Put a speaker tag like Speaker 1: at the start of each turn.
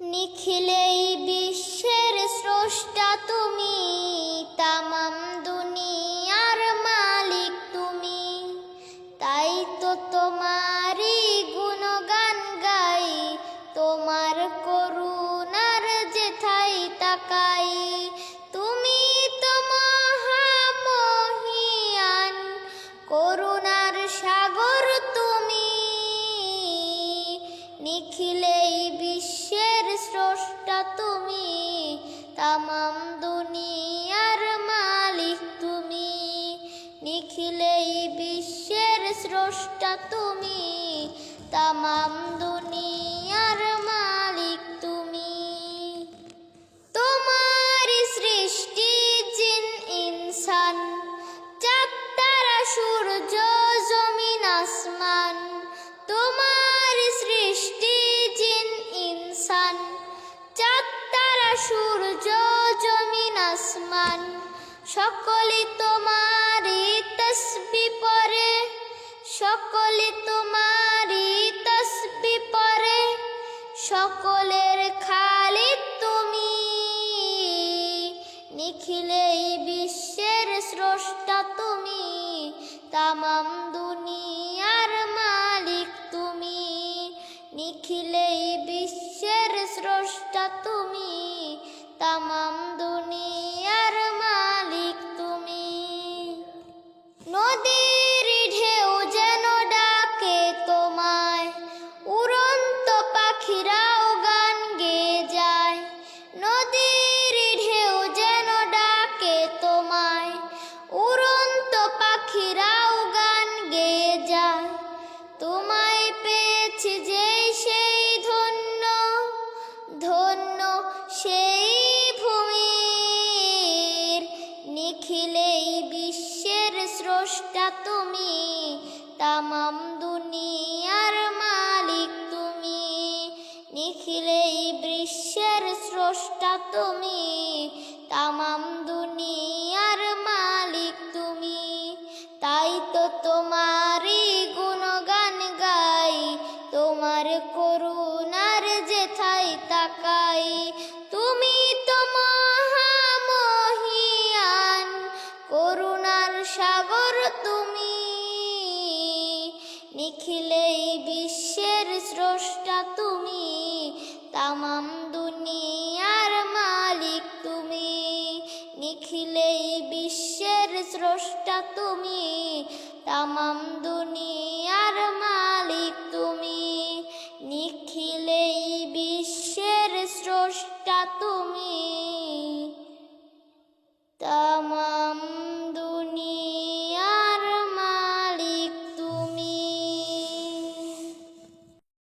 Speaker 1: নিখিলেই বিশ্বের স্রষ্টা তুমি, তামাম দুনিয়ার মালিক তুমি। তাই তো তোমারই গুণগান গাই, তোমার করুণার যেথায় তাকাই। তুমি তো মহামহিয়ান, করুণার সাগর তুমি। নিখিলেই বিশ্বের স্রষ্টা তুমি, তামাম দুনিয়ার মালিক তুমি। নিখিলেই বিশ্বের স্রষ্টা তুমি, তামাম দুনিয়ার মালিক তুমি। তোমার সৃষ্টি জিন ইনসান, চাঁদ তারা সূর্য জমিন আসমান। তোমার সৃষ্টি জিন ইনসান, চাঁদ তারা সূর্য জমিন আসমান। সকলে তোমারই তসবিহ পড়ে, সকলে তোমারই তসবিহ পড়ে। সকলের খালিক তুমি, নিখিলেই বিশ্বের স্রষ্টা তুমি, তামাম দুনিয়ার মালিক তুমি। নিখিলেই বিশ্বের স্রষ্টা তুমি, তামাম দুনিয়ার মালিক তুমি। নদীর ঢেউ যেন ডাকে তোমায়, উড়ন্ত পাখিরাও গান গেয়ে যায়। নদীর ঢেউ যেন ডাকে তোমায়, উড়ন্ত পাখিরাও গান গেয়ে যায়। তোমায় পেয়েছি যেই সেই ধন্য, ধন্য সেই ভূমির। নিখিলেই বিশ্বের স্রষ্টা তুমি, তামাম দুনিয়ার মালিক তুমি। নিখিলেই বিশ্বের স্রষ্টা তুমি, তামাম দুনিয়ার মালিক তুমি। তাই তো তোমারই গুণগান গাই, তোমার করুণার যেথায় তাকাই। তুমি তো মহামহিয়ান, করুণার সাগর তুমি। নিখিলেই বিশ্বের স্রষ্টা তুমি, তামাম দুনিয়ার মালিক তুমি। নিখিলেই বিশ্বের স্রষ্টা তুমি, তামাম দুনিয়ার মালিক তুমি। নিখিলেই বিশ্বের স্রষ্টা তুমি।